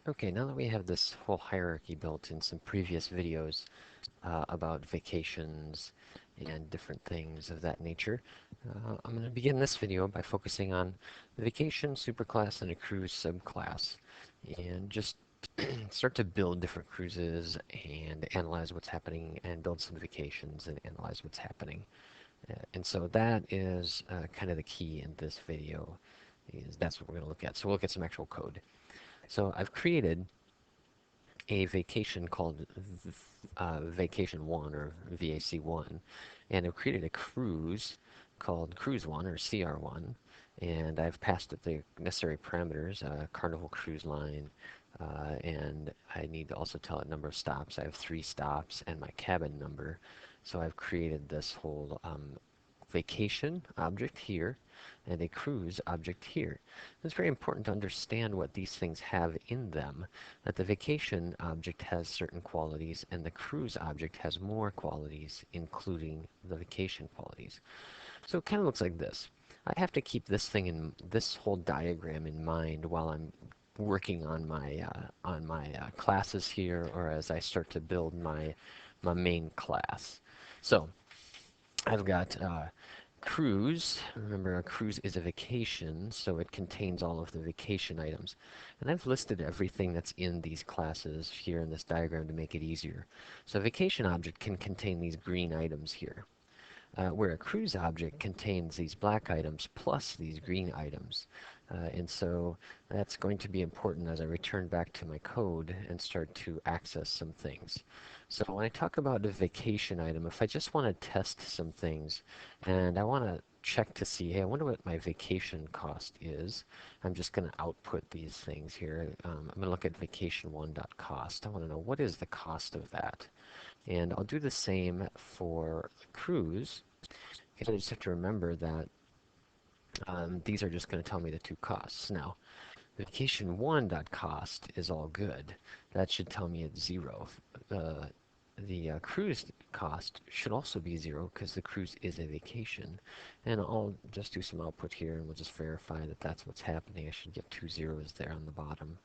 Okay, now that we have this whole hierarchy built in some previous videos about vacations and different things of that nature, I'm going to begin this video by focusing on the vacation superclass and a cruise subclass, and just start to build different cruises and analyze what's happening and build some vacations and analyze what's happening. And so that is kind of the key in this video, is that's what we're going to look at. So we'll look at some actual code. So I've created a vacation called Vacation 1 or VAC1, and I've created a cruise called Cruise 1 or CR1, and I've passed it the necessary parameters, Carnival Cruise Line, and I need to also tell it number of stops. I have 3 stops and my cabin number, so I've created this whole vacation object here and a cruise object here. It's very important to understand what these things have in them, that the vacation object has certain qualities and the cruise object has more qualities, including the vacation qualities. So it kind of looks like this. I have to keep this whole diagram in mind while I'm working on my classes here, or as I start to build my main class. So I've got cruise. Remember, a cruise is a vacation, so it contains all of the vacation items. And I've listed everything that's in these classes here in this diagram to make it easier. So a vacation object can contain these green items here, where a cruise object contains these black items plus these green items. And so that's going to be important as I return back to my code and start to access some things. So when I talk about a vacation item, if I just want to test some things and I want to check to see, hey, I wonder what my vacation cost is, I'm just going to output these things here. I'm going to look at vacation1.cost. I want to know what is the cost of that. And I'll do the same for cruise. I just have to remember that these are just going to tell me the two costs. Now, vacation1.cost is all good. That should tell me it's 0. The cruise cost should also be 0 because the cruise is a vacation. And I'll just do some output here and we'll just verify that that's what's happening. I should get 2 zeros there on the bottom,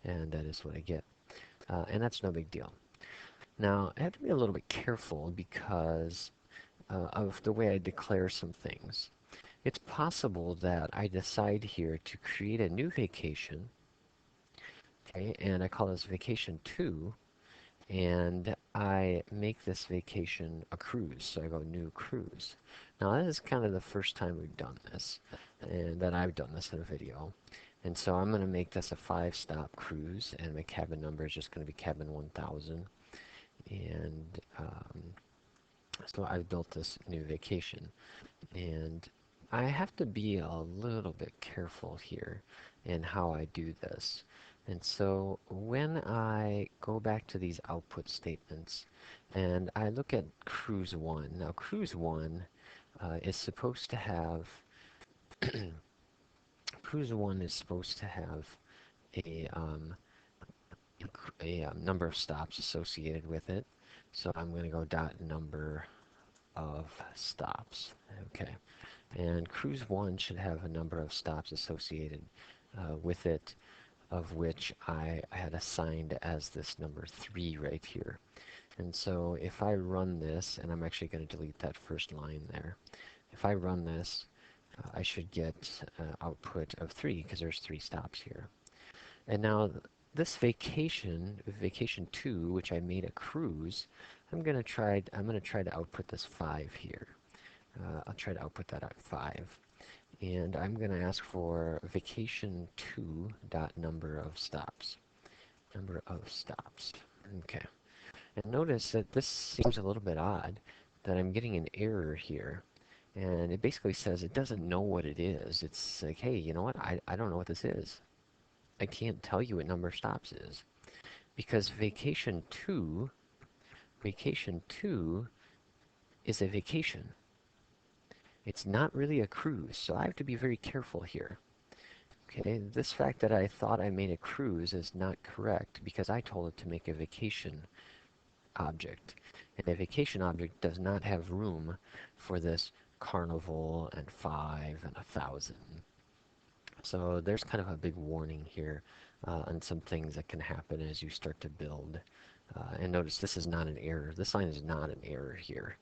and that is what I get. And that's no big deal. Now, I have to be a little bit careful because of the way I declare some things. It's possible that I decide here to create a new vacation, okay, and I call this vacation 2, and I make this vacation a cruise, so I go new cruise. Now this is kind of the first time we've done this, and that I've done this in a video. And so I'm going to make this a 5-stop cruise, and my cabin number is just going to be cabin 1000. And so I've built this new vacation. And I have to be a little bit careful here in how I do this. And so when I go back to these output statements and I look at cruise 1, now cruise 1 is supposed to have cruise 1 is supposed to have a, number of stops associated with it. So I'm going to go dot number of stops. Okay. And cruise 1 should have a number of stops associated with it, of which I had assigned as this number 3 right here. And so if I run this, and I'm actually going to delete that first line there. If I run this, I should get output of 3 because there's 3 stops here. And now this vacation 2, which I made a cruise, I'm going to try to output this 5 here. I'll try to output that at 5. And I'm going to ask for vacation 2 dot number of stops. Number of stops. Okay. And notice that this seems a little bit odd, that I'm getting an error here. And it basically says it doesn't know what it is. It's like, hey, you know what? I don't know what this is. I can't tell you what number of stops is. Because vacation 2 is a vacation. It's not really a cruise, so I have to be very careful here. Okay, this fact that I thought I made a cruise is not correct because I told it to make a vacation object. And a vacation object does not have room for this carnival and 5 and 1000. So there's kind of a big warning here on some things that can happen as you start to build. And notice this is not an error. This line is not an error here.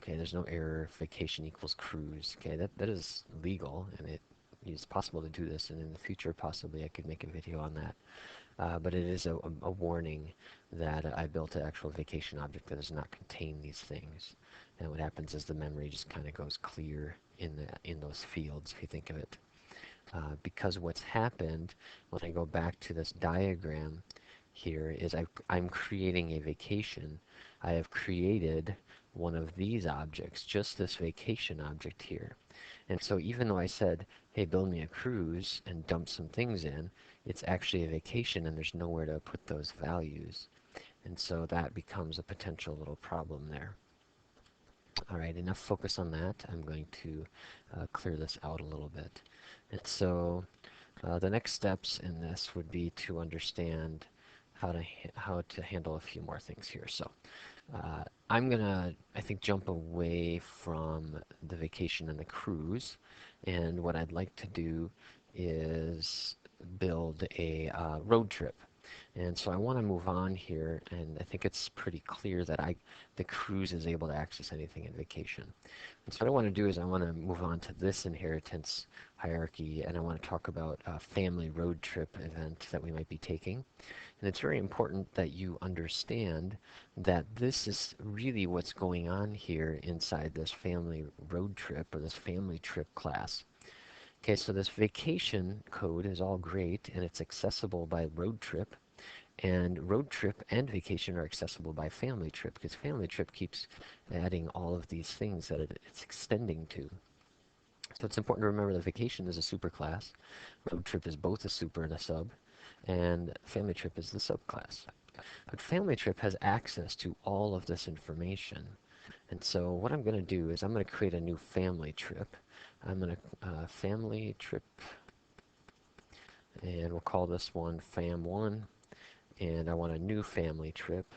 Okay, there's no error. Vacation equals cruise. Okay, that is legal, and it is possible to do this. And in the future, possibly I could make a video on that. But it is a warning that I built an actual vacation object that does not contain these things. And what happens is the memory just kind of goes clear in those fields, if you think of it. Because what's happened when I go back to this diagram here is I'm creating a vacation. I have created one of these objects, just this vacation object here. And so even though I said, hey, build me a cruise and dump some things in, it's actually a vacation and there's nowhere to put those values. And so that becomes a potential little problem there. All right, enough focus on that. I'm going to clear this out a little bit. And so the next steps in this would be to understand how to handle a few more things here. So I'm gonna, I think, jump away from the vacation and the cruise, and what I'd like to do is build a road trip. And so I want to move on here, and I think it's pretty clear that the cruise is able to access anything in vacation. And so what I want to do is I want to move on to this inheritance hierarchy, and I want to talk about a family road trip event that we might be taking. And it's very important that you understand that this is really what's going on here inside this family road trip or this family trip class. Okay, so this vacation code is all great and it's accessible by road trip, and road trip and vacation are accessible by family trip because family trip keeps adding all of these things that it's extending to. So it's important to remember that vacation is a superclass, road trip is both a super and a sub, and family trip is the subclass. But family trip has access to all of this information. And so what I'm going to do is I'm going to create a new family trip. I'm going to family trip, and we'll call this one fam1. And I want a new family trip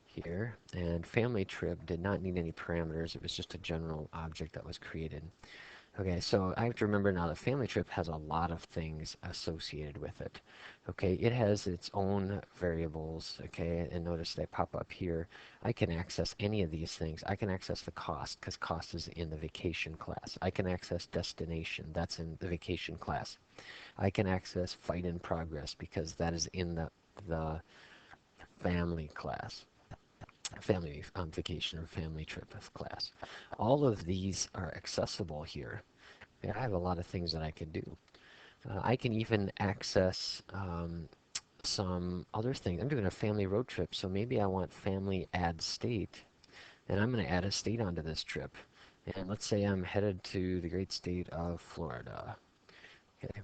here. And family trip did not need any parameters. It was just a general object that was created. Okay, so I have to remember now that family trip has a lot of things associated with it. Okay, it has its own variables, okay, and notice they pop up here. I can access any of these things. I can access the cost, because cost is in the vacation class. I can access destination, that's in the vacation class. I can access fight in progress, because that is in the family class. Family vacation or family trip class. All of these are accessible here. Yeah, I have a lot of things that I could do. I can even access some other things. I'm doing a family road trip, so maybe I want family add state, and I'm going to add a state onto this trip. And let's say I'm headed to the great state of Florida. Okay,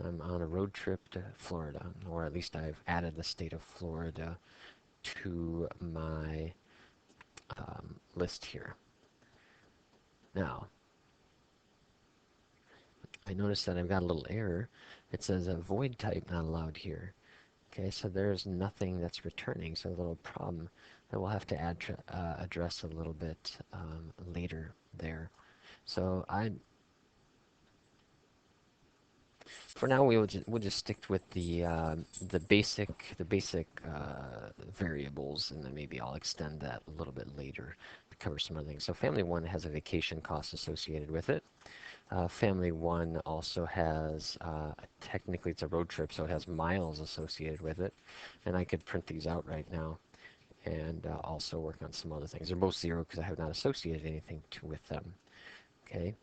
I'm on a road trip to Florida, or at least I've added the state of Florida to my list here. Now, I notice that I've got a little error. It says a void type not allowed here. Okay, so there's nothing that's returning, so a little problem that we'll have to address a little bit later there. So for now we'll just stick with the basic variables, and then maybe I'll extend that a little bit later to cover some other things. So family one has a vacation cost associated with it. Family one also has, technically it's a road trip, so it has miles associated with it. And I could print these out right now and also work on some other things. They're both zero because I have not associated anything with them. Okay.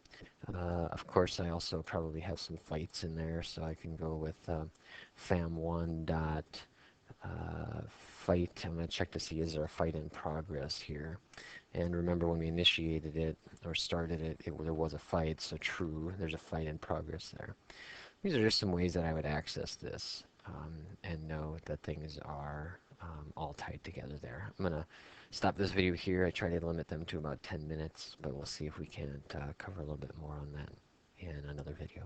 Of course, I also probably have some fights in there, so I can go with fam1 dot fight. I'm going to check to see is there a fight in progress here. And remember when we initiated it or started it, there was a fight, so true, there's a fight in progress there. These are just some ways that I would access this and know that things are all tied together there. I'm going to stop this video here. I try to limit them to about 10 minutes, but we'll see if we can't cover a little bit more on that in another video.